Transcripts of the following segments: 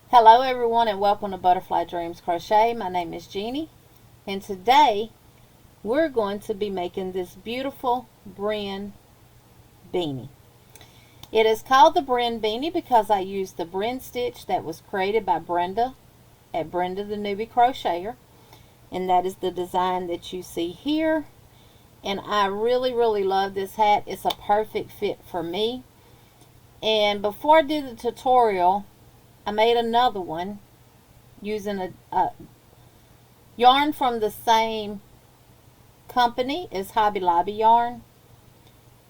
Hello everyone and welcome to Butterfly Dreams Crochet. My name is Jeannie and today we're going to be making this beautiful Bren beanie. It is called the Bren beanie because I used the Bren Stitch that was created by Brenda at Brenda the Newbie Crocheter, and that is the design that you see here. And I really love this hat. It's a perfect fit for me. And before I did the tutorial, I made another one using a yarn from the same company as Hobby Lobby yarn,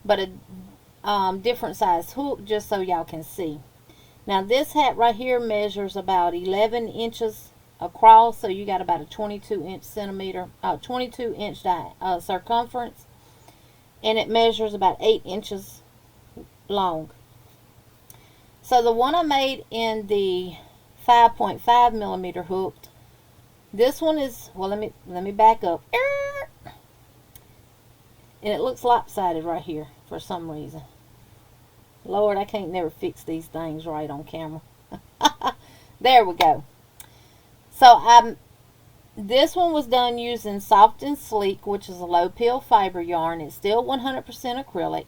but a different size hook, just so y'all can see. Now this hat right here measures about 11 inches across, so you got about a 22 inch circumference, and it measures about 8 inches long. So the one I made in the 5.5 millimeter hooked, this one is, well, let me back up. And it looks lopsided right here for some reason. Lord, I can't never fix these things right on camera. There we go. So this one was done using Soft and Sleek, which is a low peel fiber yarn. It's still 100% acrylic.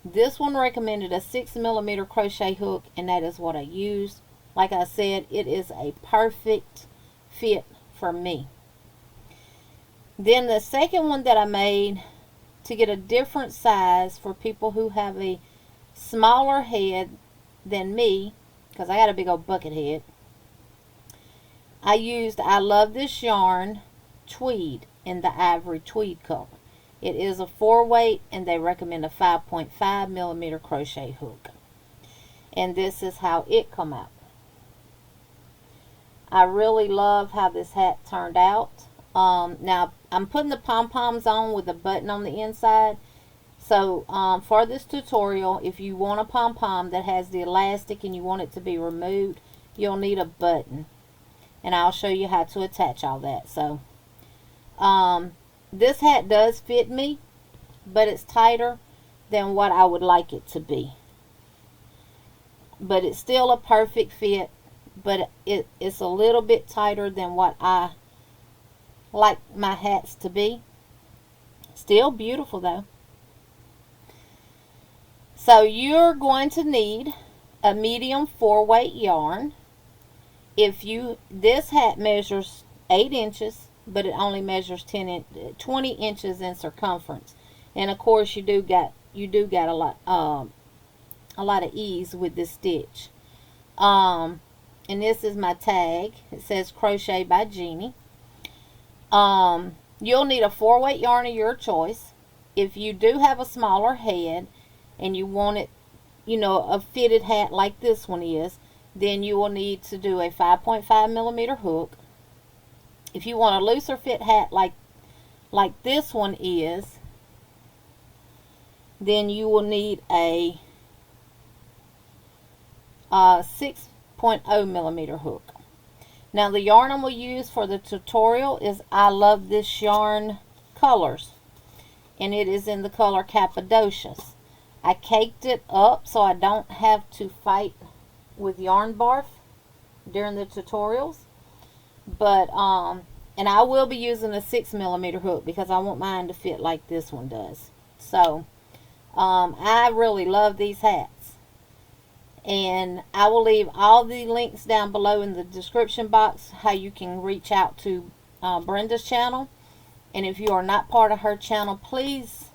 This one recommended a 6 millimeter crochet hook, and that is what I used. Like I said, it is a perfect fit for me. Then the second one that I made to get a different size for people who have a smaller head than me, because I got a big old bucket head, I used I Love This Yarn Tweed in the ivory tweed color. It is a 4-weight, and they recommend a 5.5 millimeter crochet hook. And this is how it come out. I really love how this hat turned out. Now, I'm putting the pom-poms on with a button on the inside. So, for this tutorial, if you want a pom-pom that has the elastic and you want it to be removed, you'll need a button. And I'll show you how to attach all that. So, this hat does fit me, but it's tighter than what I would like it to be. But it's still a perfect fit, but it's a little bit tighter than what I like my hats to be. Still beautiful though. So you're going to need a medium 4-weight yarn. This hat measures 8 inches, but it only measures 20 inches in circumference. And of course you do got a lot of ease with this stitch. And this is my tag. It says Crochet by Jeannie. You'll need a 4-weight yarn of your choice. If you do have a smaller head and you want it, a fitted hat like this one is, then you will need to do a 5.5 millimeter hook. If you want a looser fit hat like this one is, then you will need a 6.0 millimeter hook. Now the yarn I'm going to use for the tutorial is I Love This Yarn Colors, and it is in the color Cappadocious. I caked it up so I don't have to fight with yarn barf during the tutorials. But and I will be using a 6 millimeter hook because I want mine to fit like this one does. So I really love these hats, and I will leave all the links down below in the description box how you can reach out to Brenda's channel. And if you are not part of her channel, please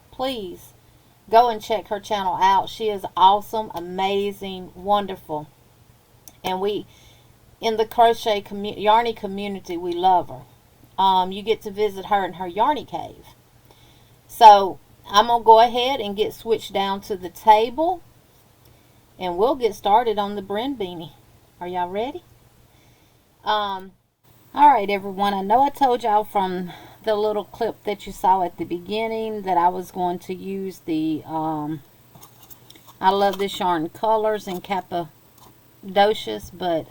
go and check her channel out. She is awesome, amazing, wonderful, and we in the crochet yarny community, we love her. You get to visit her in her yarny cave. So I'm going to go ahead and get switched down to the table, and we'll get started on the Bren beanie. Are y'all ready? Alright everyone, I know I told y'all from the little clip that you saw at the beginning that I was going to use the I Love This Yarn Colors in Cappadocious, but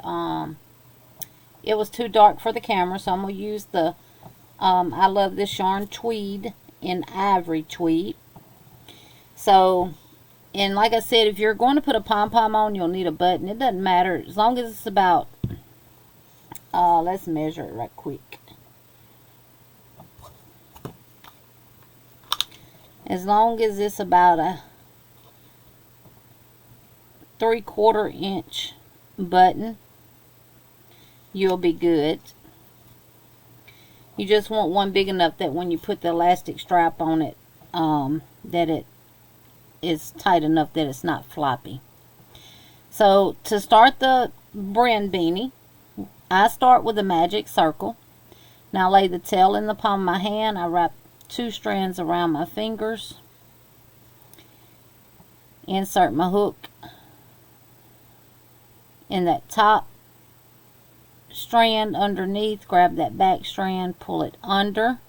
it was too dark for the camera, so I'm going to use the I Love This Yarn Tweed in Ivory Tweed. So, and like I said, if you're going to put a pom-pom on, you'll need a button. It doesn't matter, as long as it's about let's measure it right quick. As long as it's about a 3/4 inch button, you'll be good. You just want one big enough that when you put the elastic strap on it, that it is tight enough that it's not floppy. So to start the Bren beanie, I start with a magic circle. Now lay the tail in the palm of my hand. I wrap 2 strands around my fingers. Insert my hook in that top strand underneath. Grab that back strand, pull it under,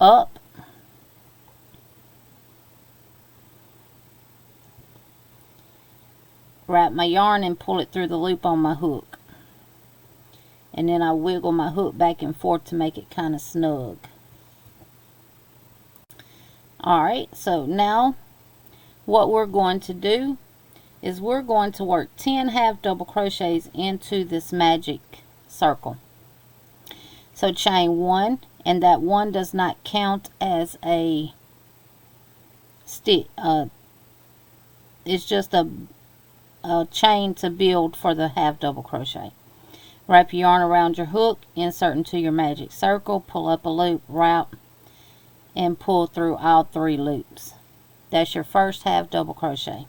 up, wrap my yarn and pull it through the loop on my hook. And then I wiggle my hook back and forth to make it kind of snug. Alright, so now what we're going to do is we're going to work 10 half double crochets into this magic circle. So chain 1, and that 1 does not count as a stitch. It's just a chain to build for the half double crochet. Wrap your yarn around your hook, insert into your magic circle, pull up a loop, wrap, and pull through all 3 loops. That's your first half double crochet.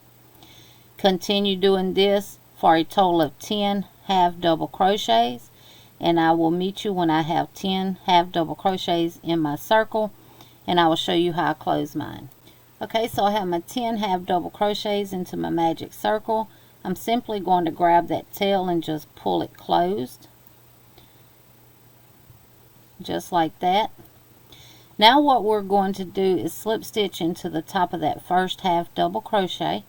Continue doing this for a total of 10 half double crochets, and I will meet you when I have 10 half double crochets in my circle, and I will show you how I close mine. Okay, so I have my 10 half double crochets into my magic circle. I'm simply going to grab that tail and just pull it closed, just like that. Now what we're going to do is slip stitch into the top of that first half double crochet.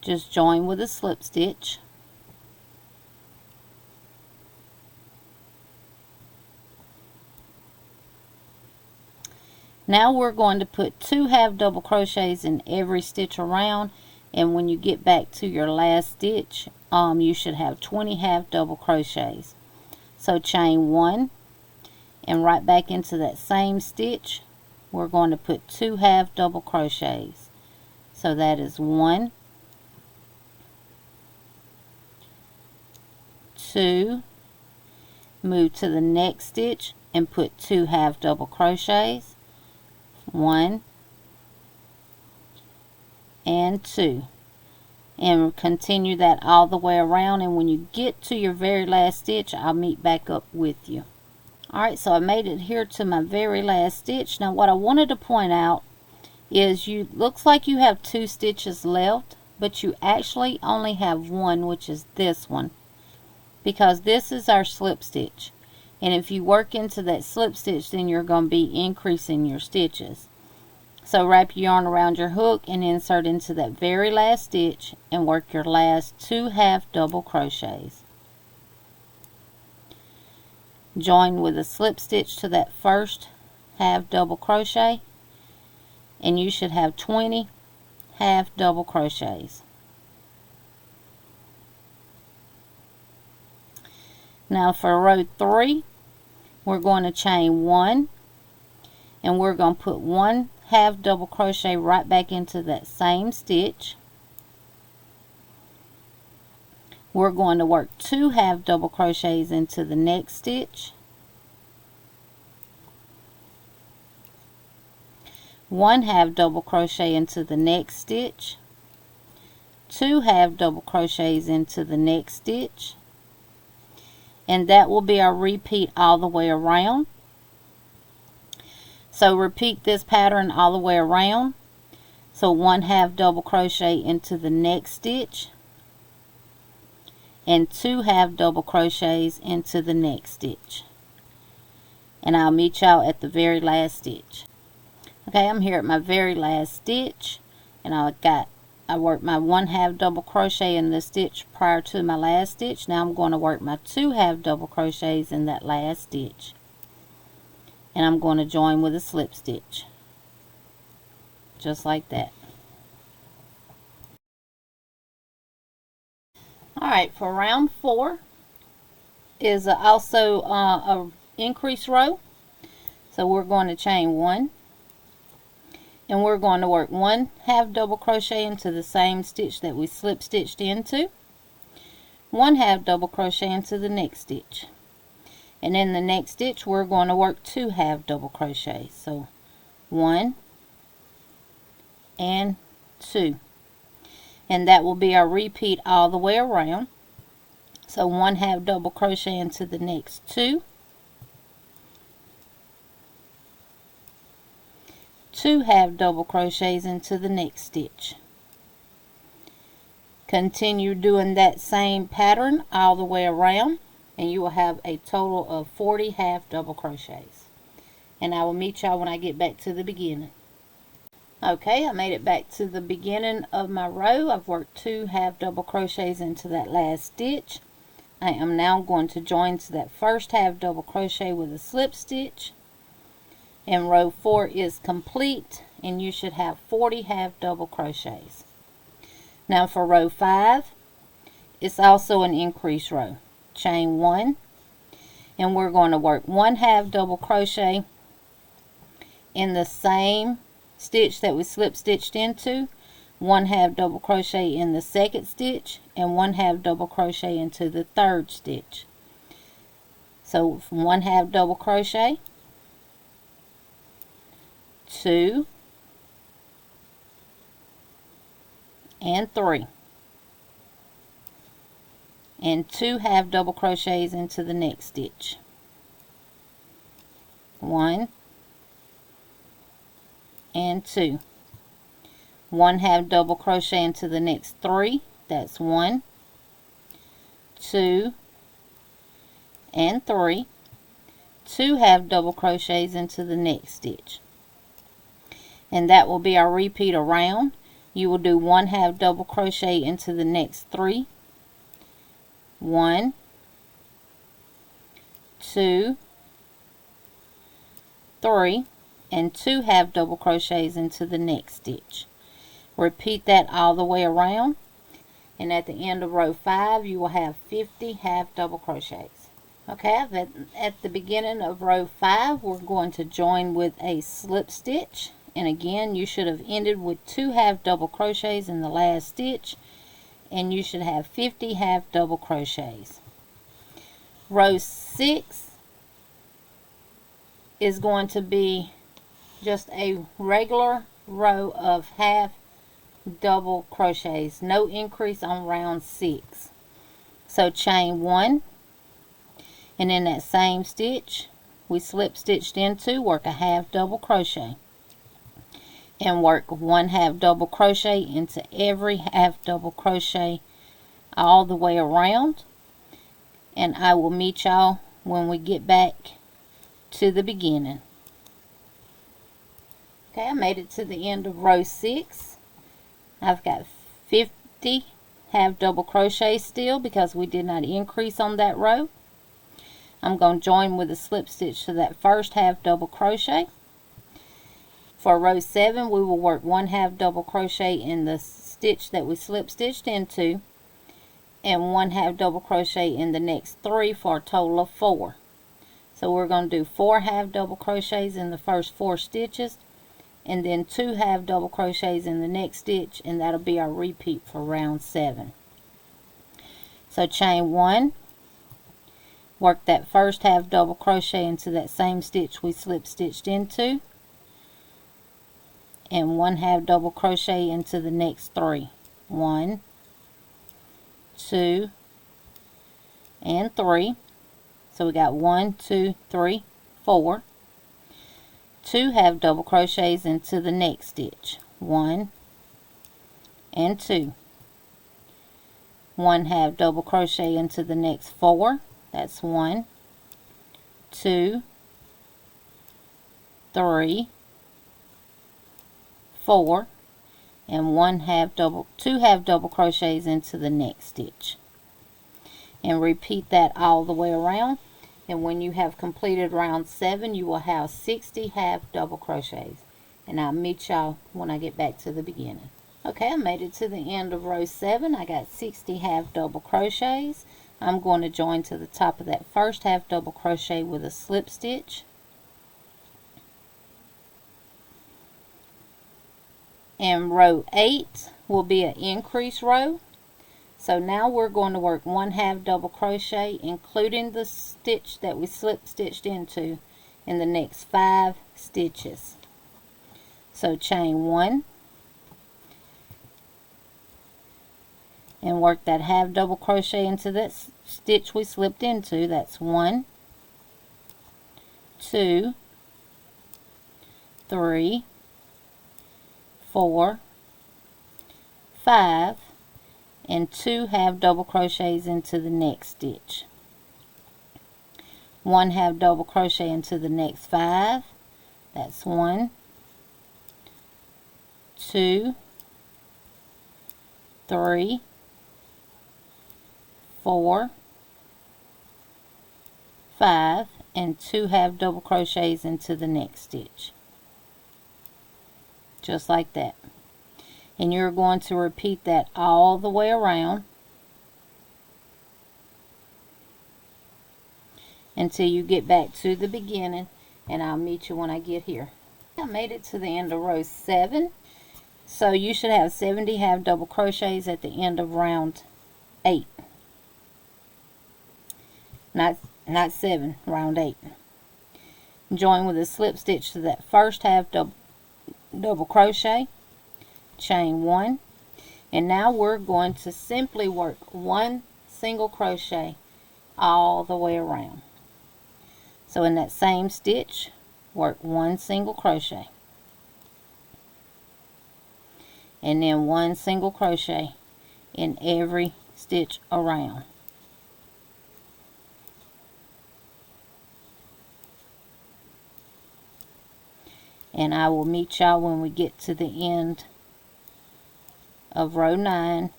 Just join with a slip stitch. Now we're going to put 2 half double crochets in every stitch around, and when you get back to your last stitch, you should have 20 half double crochets. So chain 1, and right back into that same stitch we're going to put 2 half double crochets. So that is 1, 2, move to the next stitch and put 2 half double crochets, 1 and 2, and continue that all the way around, and when you get to your very last stitch I'll meet back up with you. Alright, so I made it here to my very last stitch. Now what I wanted to point out is looks like you have 2 stitches left, but you actually only have 1, which is this one, because this is our slip stitch, and if you work into that slip stitch then you're going to be increasing your stitches. So wrap your yarn around your hook and insert into that very last stitch and work your last 2 half double crochets. Join with a slip stitch to that first half double crochet, and you should have 20 half double crochets. Now for row 3, we're going to chain 1, and we're going to put 1 half double crochet right back into that same stitch. We're going to work 2 half double crochets into the next stitch, 1 half double crochet into the next stitch, 2 half double crochets into the next stitch, and that will be our repeat all the way around. So repeat this pattern all the way around. So 1 half double crochet into the next stitch, and 2 half double crochets into the next stitch, and I'll meet y'all at the very last stitch. Okay, I'm here at my very last stitch, and I worked my 1 half double crochet in the stitch prior to my last stitch. Now I'm going to work my 2 half double crochets in that last stitch, and I'm going to join with a slip stitch, just like that. Alright, for round 4 is also a increase row. So we're going to chain 1, and we're going to work 1 half double crochet into the same stitch that we slip stitched into, 1 half double crochet into the next stitch, and in the next stitch we're going to work 2 half double crochets. So 1 and 2, and that will be our repeat all the way around. So 1 half double crochet into the next 2, 2 half double crochets into the next stitch. Continue doing that same pattern all the way around, and you will have a total of 40 half double crochets. And I will meet y'all when I get back to the beginning. Okay, I made it back to the beginning of my row. I've worked 2 half double crochets into that last stitch. I am now going to join to that first half double crochet with a slip stitch, and row 4 is complete, and you should have 40 half double crochets. Now for row 5, it's also an increase row. Chain 1, and we're going to work 1 half double crochet in the same stitch that we slip stitched into, 1 half double crochet in the second stitch, and 1 half double crochet into the third stitch. So 1 half double crochet, 2 and 3, and 2 half double crochets into the next stitch, 1 and 2, 1 half double crochet into the next 3, that's 1, 2 and 3, 2 half double crochets into the next stitch, and that will be our repeat around. You will do 1 half double crochet into the next 3, 1, 2, 3, and 2 half double crochets into the next stitch. Repeat that all the way around, and at the end of row 5 you will have 50 half double crochets. Okay, at the beginning of row 5 we're going to join with a slip stitch, and again you should have ended with 2 half double crochets in the last stitch, and you should have 50 half double crochets. Row 6 is going to be just a regular row of half double crochets, no increase on round 6. So chain 1, and in that same stitch we slip stitched into, work a half double crochet, and work 1 half double crochet into every half double crochet all the way around, and I will meet y'all when we get back to the beginning. Okay, I made it to the end of row 6. I've got 50 half double crochet still because we did not increase on that row. I'm going to join with a slip stitch to that first half double crochet. For row 7 we will work 1 half double crochet in the stitch that we slip stitched into, and 1 half double crochet in the next 3 for a total of 4. So we're going to do 4 half double crochets in the first 4 stitches, and then 2 half double crochets in the next stitch, and that'll be our repeat for round 7. So chain 1, work that first half double crochet into that same stitch we slip stitched into, and 1 half double crochet into the next 3, 1, 2 and 3. So we got 1, 2, 3, 4. 2 half double crochets into the next stitch, 1 and 2, 1 half double crochet into the next 4, that's 1, 2, 3, 4, and 2 half double crochets into the next stitch, and repeat that all the way around. And when you have completed round 7 you will have 60 half double crochets, and I'll meet y'all when I get back to the beginning. Okay, I made it to the end of row 7. I got 60 half double crochets. I'm going to join to the top of that first half double crochet with a slip stitch. And row 8 will be an increase row. So now we're going to work 1 half double crochet, including the stitch that we slip stitched into, in the next 5 stitches. So chain 1 and work that half double crochet into that stitch we slipped into. That's 1, 2, 3, 4, 5, and 2 half double crochets into the next stitch. 1 half double crochet into the next 5. That's 1, 2, 3, 4, 5, and 2 half double crochets into the next stitch. Just like that. And you're going to repeat that all the way around until you get back to the beginning, and I'll meet you when I get here. I made it to the end of row 7. So you should have 70 half double crochets at the end of round 8. Not 7, round 8. Join with a slip stitch to that first half double crochet, chain 1, and now we're going to simply work 1 single crochet all the way around. So in that same stitch, work 1 single crochet, and then 1 single crochet in every stitch around. And I will meet y'all when we get to the end of row 9.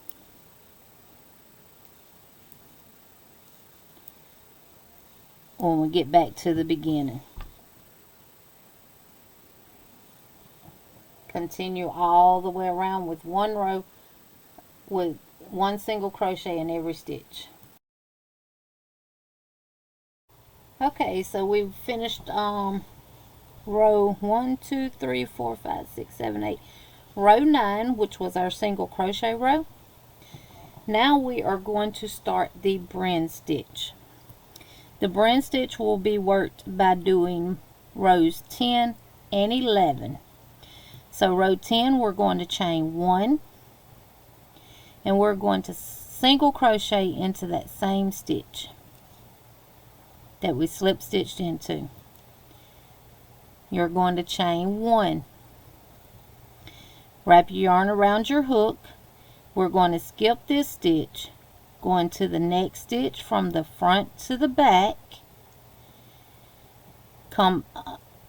When we get back to the beginning. Continue all the way around with 1 row with 1 single crochet in every stitch. Okay, so we've finished row 1, 2, 3, 4, 5, 6, 7, 8. Row 9, which was our single crochet row. Now we are going to start the Bren stitch. The Bren stitch will be worked by doing rows 10 and 11. So row 10, we're going to chain 1, and we're going to single crochet into that same stitch that we slip stitched into. You're going to chain 1. Wrap your yarn around your hook. We're going to skip this stitch, going to the next stitch from the front to the back.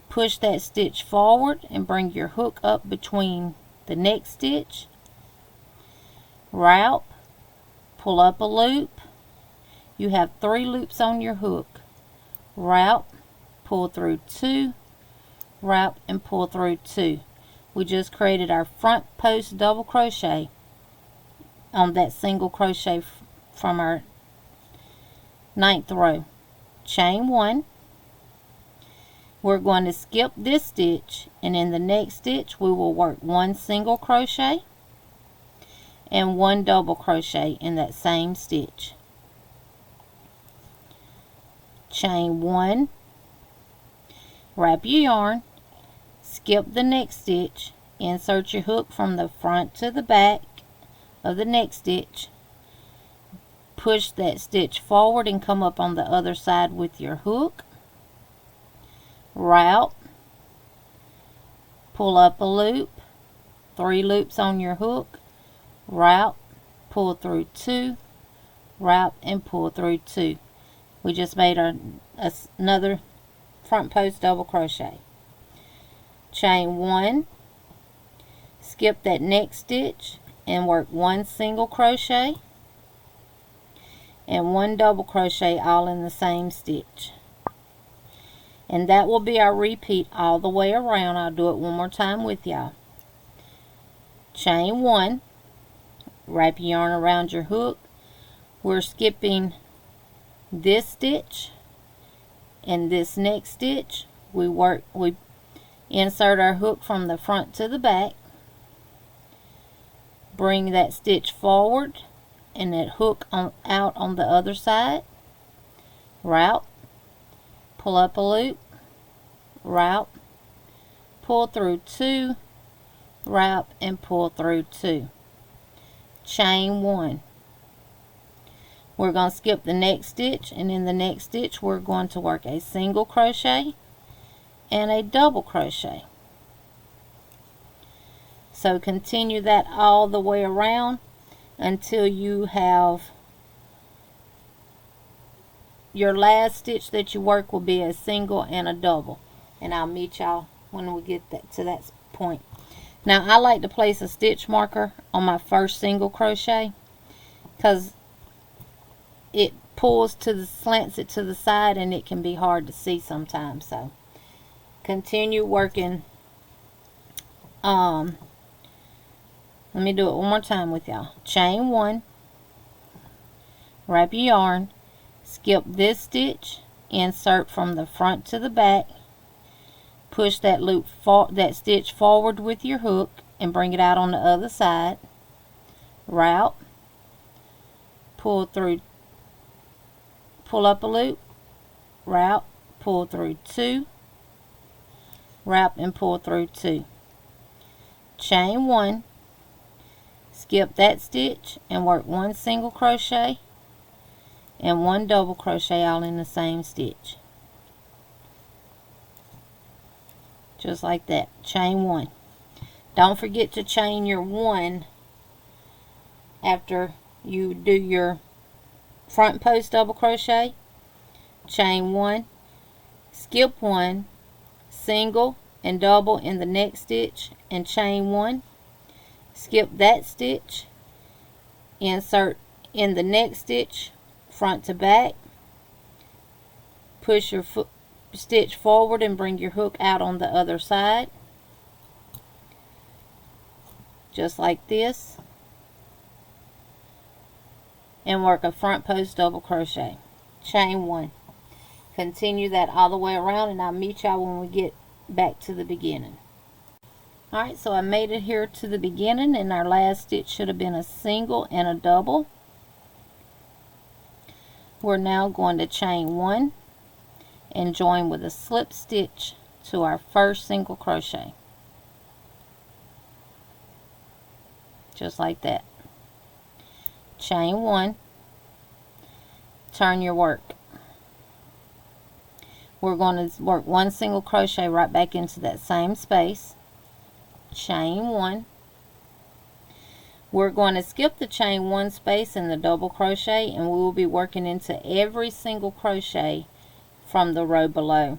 Push that stitch forward and bring your hook up between the next stitch. Wrap, pull up a loop. You have 3 loops on your hook. Wrap, pull through 2, wrap, and pull through 2. We just created our front post double crochet on that single crochet from our 9th row. Chain 1. We're going to skip this stitch, and in the next stitch we will work 1 single crochet and 1 double crochet in that same stitch. Chain 1, wrap your yarn, skip the next stitch, insert your hook from the front to the back of the next stitch, push that stitch forward and come up on the other side with your hook. Wrap, pull up a loop, 3 loops on your hook, wrap, pull through 2, wrap, and pull through 2. We just made another front post double crochet. Chain 1, skip that next stitch and work 1 single crochet and 1 double crochet all in the same stitch. And that will be our repeat all the way around. I'll do it one more time with y'all. chain 1, wrap your yarn around your hook. We're skipping this stitch and this next stitch. We insert our hook from the front to the back, bring that stitch forward and that hook out on the other side, route, pull up a loop, route, pull through 2, route, and pull through 2, chain 1. We're going to skip the next stitch, and in the next stitch we're going to work a single crochet and a double crochet. So continue that all the way around until you have your last stitch that you work will be a single and a double. And I'll meet y'all when we get to that point. Now I like to place a stitch marker on my first single crochet because it slants it to the side and it can be hard to see sometimes. So continue working. Let me do it one more time with y'all. Chain 1, wrap your yarn, skip this stitch, insert from the front to the back, push that that stitch forward with your hook and bring it out on the other side, route, pull up a loop, route, pull through 2, wrap and pull through 2, chain 1, skip that stitch and work 1 single crochet and 1 double crochet all in the same stitch, just like that. Chain 1. Don't forget to chain your 1 after you do your front post double crochet. Chain 1, skip 1, single and double in the next stitch and chain 1, skip that stitch, insert in the next stitch front to back, push your stitch forward and bring your hook out on the other side, just like this, and work a front post double crochet, chain 1. Continue that all the way around and I'll meet y'all when we get back to the beginning. Alright, so I made it here to the beginning and our last stitch should have been a single and a double. We're now going to chain 1 and join with a slip stitch to our first single crochet, just like that. Chain 1, turn your work. We're going to work 1 single crochet right back into that same space, chain 1. We're going to skip the chain 1 space in the double crochet and we will be working into every single crochet from the row below.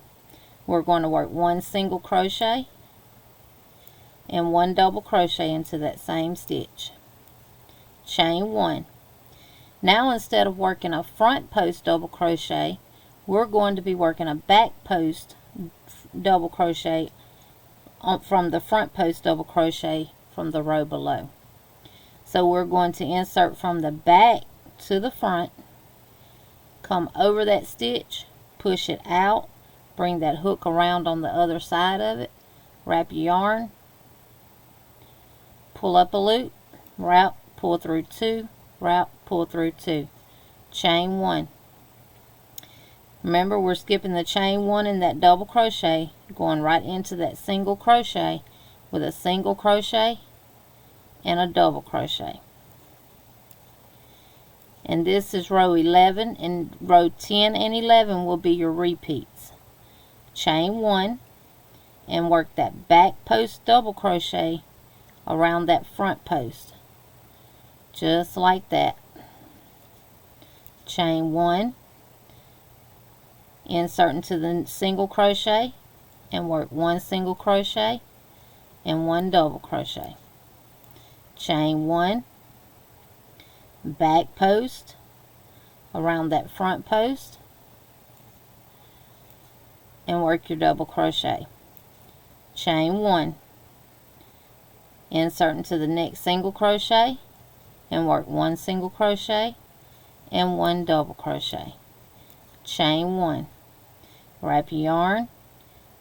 We're going to work 1 single crochet and 1 double crochet into that same stitch, chain 1. Now instead of working a front post double crochet, we're going to be working a back post double crochet from the front post double crochet from the row below. So we're going to insert from the back to the front, come over that stitch, push it out, bring that hook around on the other side of it, wrap your yarn, pull up a loop, wrap, pull through 2, wrap, pull through 2, chain 1. Remember, we're skipping the chain 1 in that double crochet, going right into that single crochet with a single crochet and a double crochet. And this is row 11, and row 10 and 11 will be your repeats. Chain 1 and work that back post double crochet around that front post, just like that. Chain 1, insert into the single crochet and work 1 single crochet and 1 double crochet, chain 1, back post around that front post and work your double crochet, chain 1, insert into the next single crochet and work 1 single crochet and 1 double crochet, chain 1, wrap your yarn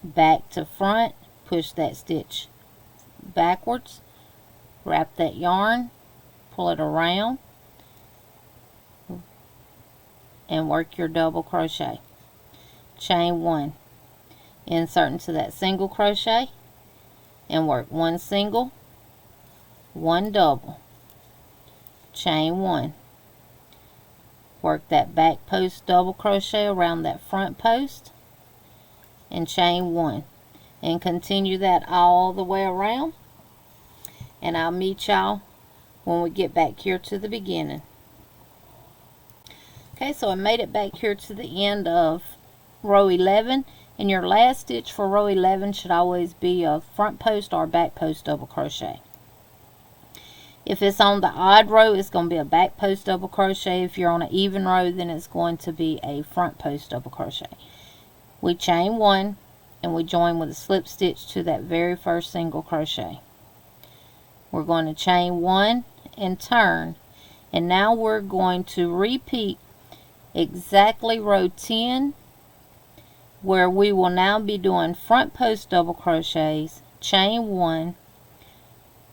back to front, push that stitch backwards, wrap that yarn, pull it around, and work your double crochet, chain 1, insert into that single crochet and work 1 single, 1 double, chain 1, work that back post double crochet around that front post and chain 1, and continue that all the way around, and I'll meet y'all when we get back here to the beginning. Okay, so I made it back here to the end of row 11, and your last stitch for row 11 should always be a front post or back post double crochet. If it's on the odd row, it's going to be a back post double crochet. If you're on an even row, then it's going to be a front post double crochet. We chain 1 and we join with a slip stitch to that very first single crochet. We're going to chain 1 and turn, and now we're going to repeat exactly row 10, where we will now be doing front post double crochets, chain 1,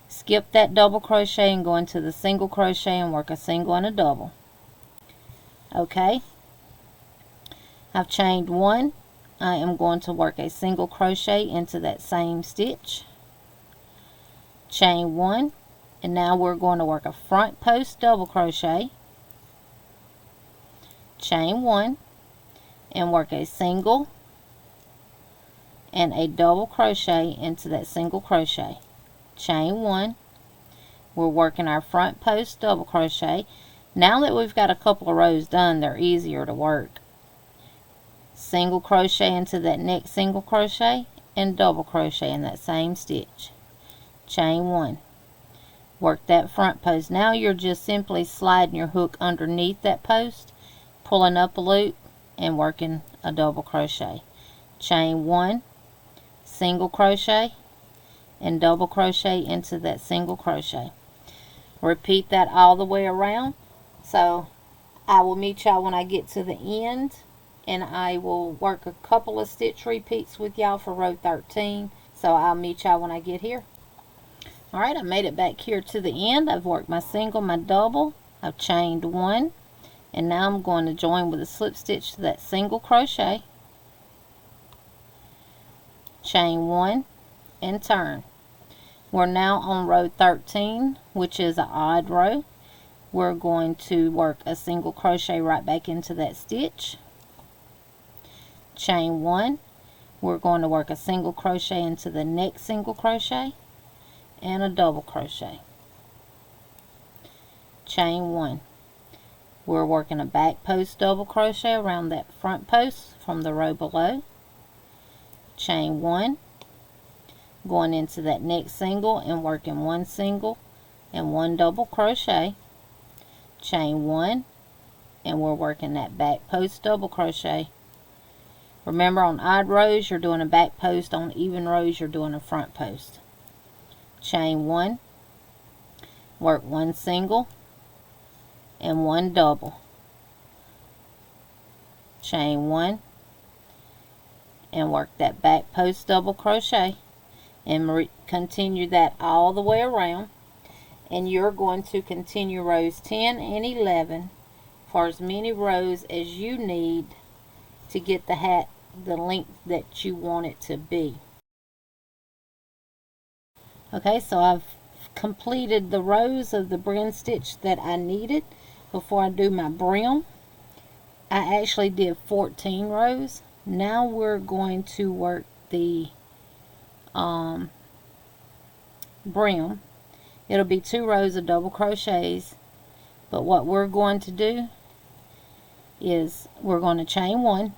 skip that double crochet and go into the single crochet and work a single and a double. Okay, I've chained 1. I am going to work a single crochet into that same stitch, chain 1, and now we're going to work a front post double crochet, chain 1, and work a single and a double crochet into that single crochet, chain 1. We're working our front post double crochet. Now that we've got a couple of rows done, they're easier to work. Single crochet into that next single crochet and double crochet in that same stitch, chain 1, work that front post. Now you're just simply sliding your hook underneath that post, pulling up a loop and working a double crochet, chain 1, single crochet and double crochet into that single crochet. Repeat that all the way around. So I will meet y'all when I get to the end, and I will work a couple of stitch repeats with y'all for row 13. So I'll meet y'all when I get here. Alright, I made it back here to the end. I've worked my single, my double, I've chained 1, and now I'm going to join with a slip stitch to that single crochet, chain 1, and turn. We're now on row 13, which is an odd row. We're going to work a single crochet right back into that stitch, chain 1. We're going to work a single crochet into the next single crochet and a double crochet, chain 1. We're working a back post double crochet around that front post from the row below, chain 1, going into that next single and working 1 single and 1 double crochet, chain 1, and we're working that back post double crochet. Remember, on odd rows you're doing a back post, on even rows you're doing a front post, chain 1, work 1 single and 1 double, chain 1, and work that back post double crochet, and continue that all the way around. And you're going to continue rows 10 and 11 for as many rows as you need to get the hat the length that you want it to be. Okay, so I've completed the rows of the Bren stitch that I needed before I do my brim. I actually did 14 rows. Now we're going to work the brim. It'll be 2 rows of double crochets, but what we're going to do is we're going to chain 1,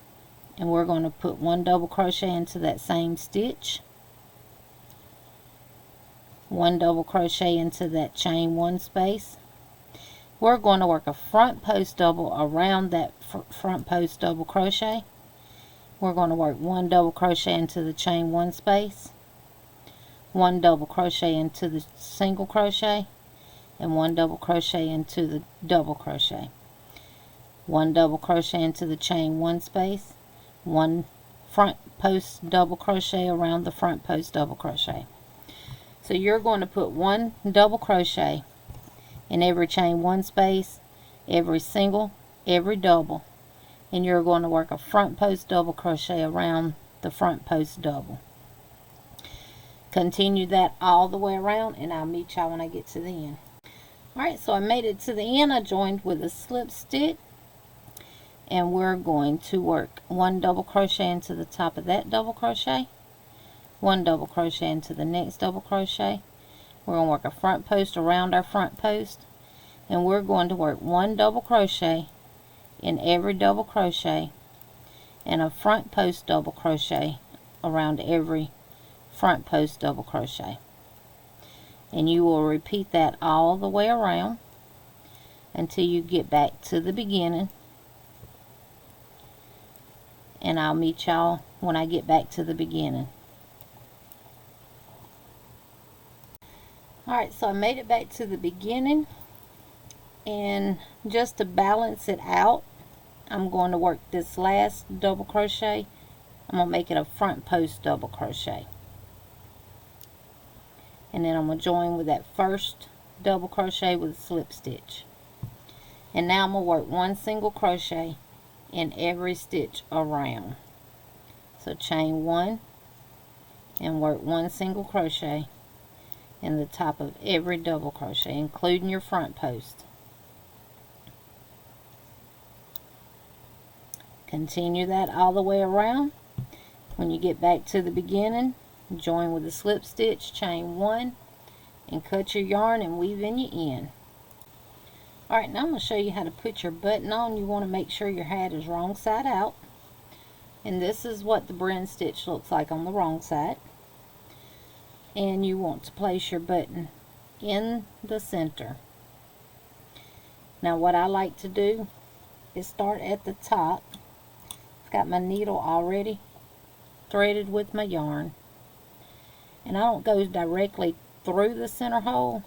and we're going to put 1 double crochet into that same stitch, 1 double crochet into that chain 1 space. We're going to work a front post double around that front post double crochet. We're going to work 1 double crochet into the chain 1 space, 1 double crochet into the single crochet, and 1 double crochet into the double crochet, 1 double crochet into the chain 1 space, 1 front post double crochet around the front post double crochet. So you're going to put 1 double crochet in every chain 1 space, every single, every double, and you're going to work a front post double crochet around the front post double. Continue that all the way around, and I'll meet y'all when I get to the end. Alright, so I made it to the end. I joined with a slip stitch, and we're going to work 1 double crochet into the top of that double crochet, 1 double crochet into the next double crochet. We're going to work a front post around our front post, and we're going to work 1 double crochet in every double crochet and a front post double crochet around every front post double crochet. And you will repeat that all the way around until you get back to the beginning, and I'll meet y'all when I get back to the beginning. Alright, so I made it back to the beginning, and just to balance it out, I'm going to work this last double crochet. I'm going to make it a front post double crochet, and then I'm going to join with that first double crochet with a slip stitch. And now I'm going to work 1 single crochet in every stitch around. So chain 1 and work 1 single crochet in the top of every double crochet, including your front post. Continue that all the way around. When you get back to the beginning, join with a slip stitch, chain 1, and cut your yarn and weave in your end. Alright, now I'm going to show you how to put your button on. You want to make sure your hat is wrong side out. And this is what the Bren Stitch looks like on the wrong side. And you want to place your button in the center. Now what I like to do is start at the top. I've got my needle already threaded with my yarn, and I don't go directly through the center hole.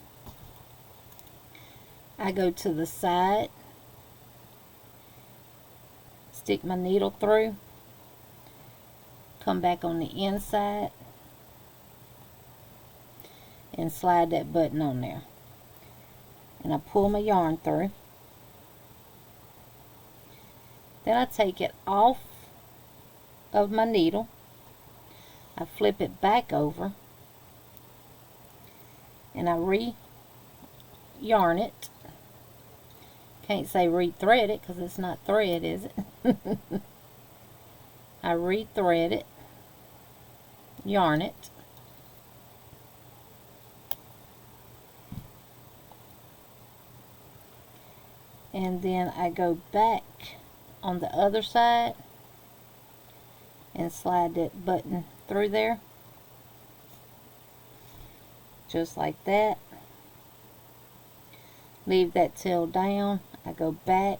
I go to the side, stick my needle through, come back on the inside, and slide that button on there. And I pull my yarn through. Then I take it off of my needle. I flip it back over, and I re-yarn it. Can't say re-thread it because it's not thread, is it? I re-thread it, yarn it, and then I go back on the other side and slide that button through there, just like that. Leave that tail down. I go back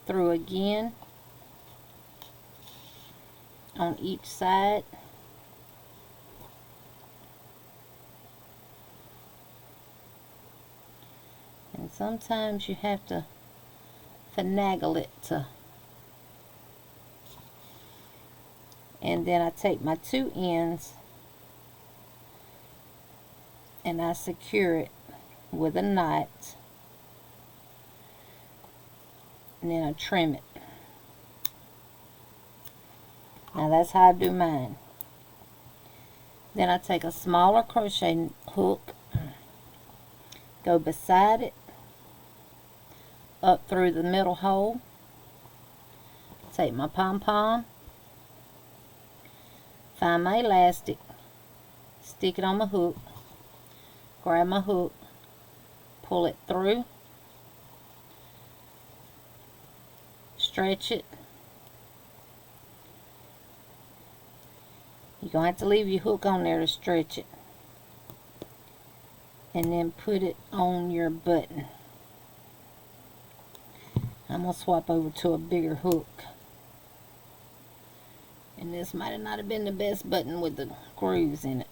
through again on each side, and sometimes you have to finagle it to. And then I take my 2 ends and I secure it with a knot, and then I trim it. Now that's how I do mine. Then I take a smaller crochet hook, go beside it, up through the middle hole, take my pom-pom, find my elastic, stick it on my hook, grab my hook, pull it through, stretch it. You're going to have to leave your hook on there to stretch it, and then put it on your button. I'm going to swap over to a bigger hook, And this might have not have been the best button with the grooves in it.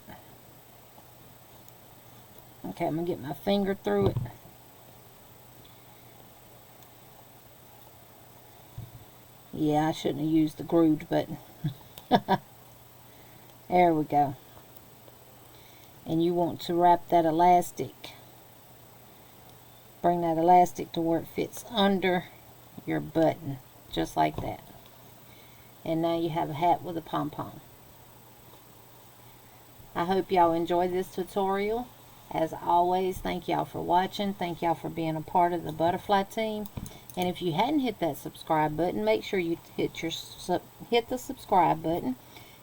Okay, I'm going to get my finger through it. Yeah, I shouldn't have used the grooved button. There we go. And you want to wrap that elastic. Bring that elastic to where it fits under your button. Just like that. And now you have a hat with a pom-pom. I hope y'all enjoyed this tutorial. As always, thank y'all for watching. Thank y'all for being a part of the butterfly team. And if you hadn't hit that subscribe button, make sure you hit the subscribe button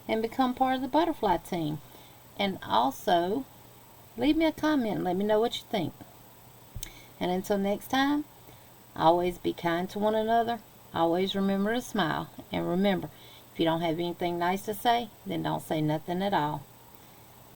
and become part of the butterfly team. And also, leave me a comment and let me know what you think. And until next time, always be kind to one another. Always remember to smile. And remember, if you don't have anything nice to say, then don't say nothing at all.